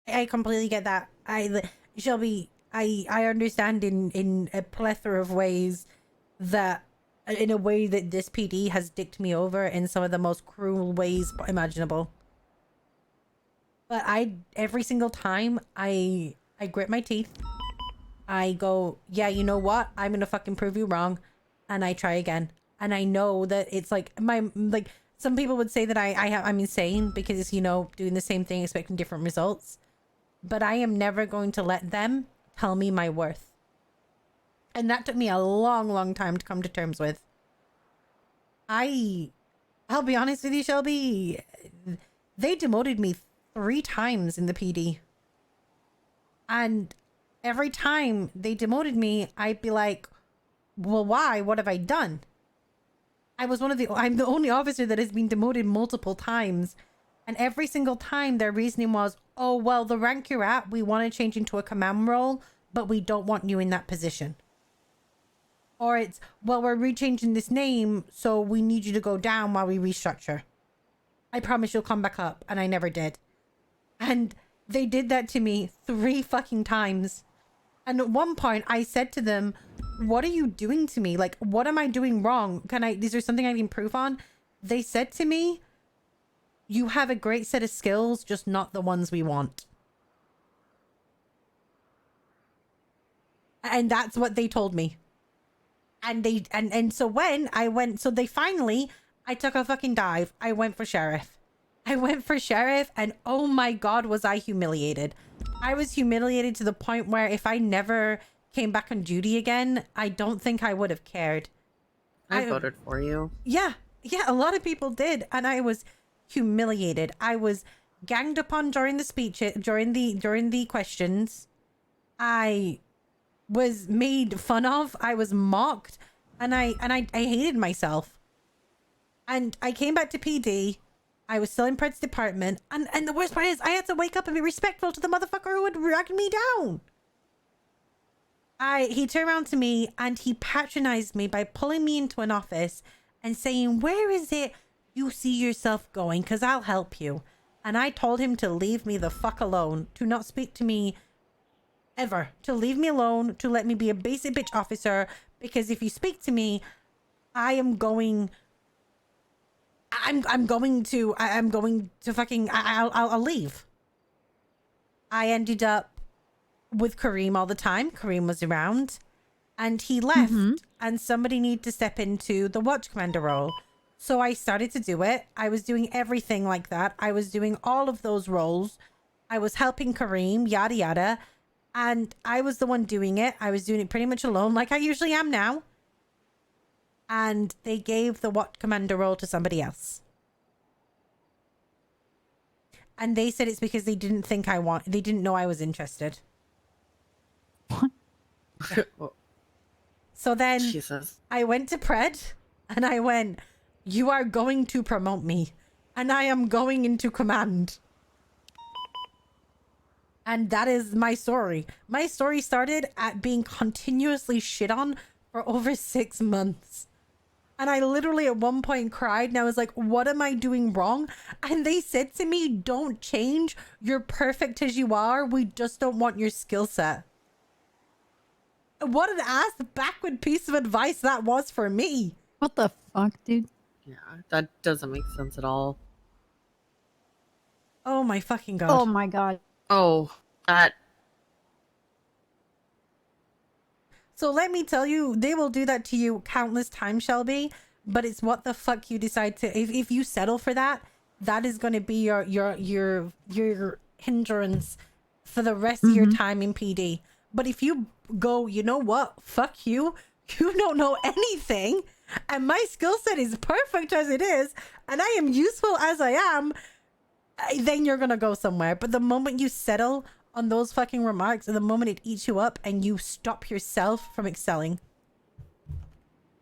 I completely get that. Shelby, I understand in a plethora of ways that in a way that this PD has dicked me over in some of the most cruel ways imaginable. But every single time I grit my teeth. I go, yeah, you know what? I'm gonna fucking prove you wrong, and I try again. And I know that it's like some people would say that I'm insane because doing the same thing expecting different results. But I am never going to let them tell me my worth. And that took me a long, long time to come to terms with. I'll be honest with you, Shelby. They demoted me 3 times in the PD. And every time they demoted me, I'd be like, well, why? What have I done? I'm the only officer that has been demoted multiple times. And every single time their reasoning was, oh, well, the rank you're at, we want to change into a command role, but we don't want you in that position. Or it's, well, we're rechanging this name, so we need you to go down while we restructure. I promise you'll come back up. And I never did. And they did that to me 3 fucking times. And at one point I said to them, what are you doing to me? Like, what am I doing wrong? Is there something I can improve on? They said to me, you have a great set of skills, just not the ones we want. And that's what they told me. And so when I went, so they finally, I took a fucking dive. I went for sheriff. And oh my God, was I humiliated. I was humiliated to the point where if I never came back on duty again, I don't think I would have cared. I voted for you. Yeah, a lot of people did. And I was humiliated. I was ganged upon during the speech, during the questions. I was made fun of. I was mocked. And I hated myself. And I came back to PD. I was still in Pred's department. And the worst part is I had to wake up and be respectful to the motherfucker who had dragged me down. He turned around to me and he patronized me by pulling me into an office and saying, where is it you see yourself going? Because I'll help you. And I told him to leave me the fuck alone, to not speak to me ever, to leave me alone, to let me be a basic bitch officer. Because if you speak to me, I'm going to fucking, I'll leave. I ended up with Kareem all the time. Kareem was around and he left and somebody needed to step into the watch commander role. So I started to do it. I was doing everything like that. I was doing all of those roles. I was helping Kareem, yada, yada. And I was the one doing it. I was doing it pretty much alone like I usually am now. And they gave the watch commander role to somebody else. And they said it's because they didn't think they didn't know I was interested. What? So then Jesus. I went to Pred and I went, you are going to promote me and I am going into command. And that is my story. My story started at being continuously shit on for over 6 months. And I literally at one point cried and I was like, what am I doing wrong? And they said to me, don't change. You're perfect as you are. We just don't want your skill set. What an ass backward piece of advice that was for me. What the fuck, dude? Yeah, that doesn't make sense at all. Oh my fucking God. Oh my God. Oh, that. So let me tell you, they will do that to you countless times, Shelby. But it's what the fuck you decide to. If you settle for that, that is going to be your hindrance for the rest of your time in PD. But if you go, you know what? Fuck you. You don't know anything. And my skill set is perfect as it is. And I am useful as I am. Then you're going to go somewhere. But the moment you settle on those fucking remarks and the moment it eats you up and you stop yourself from excelling,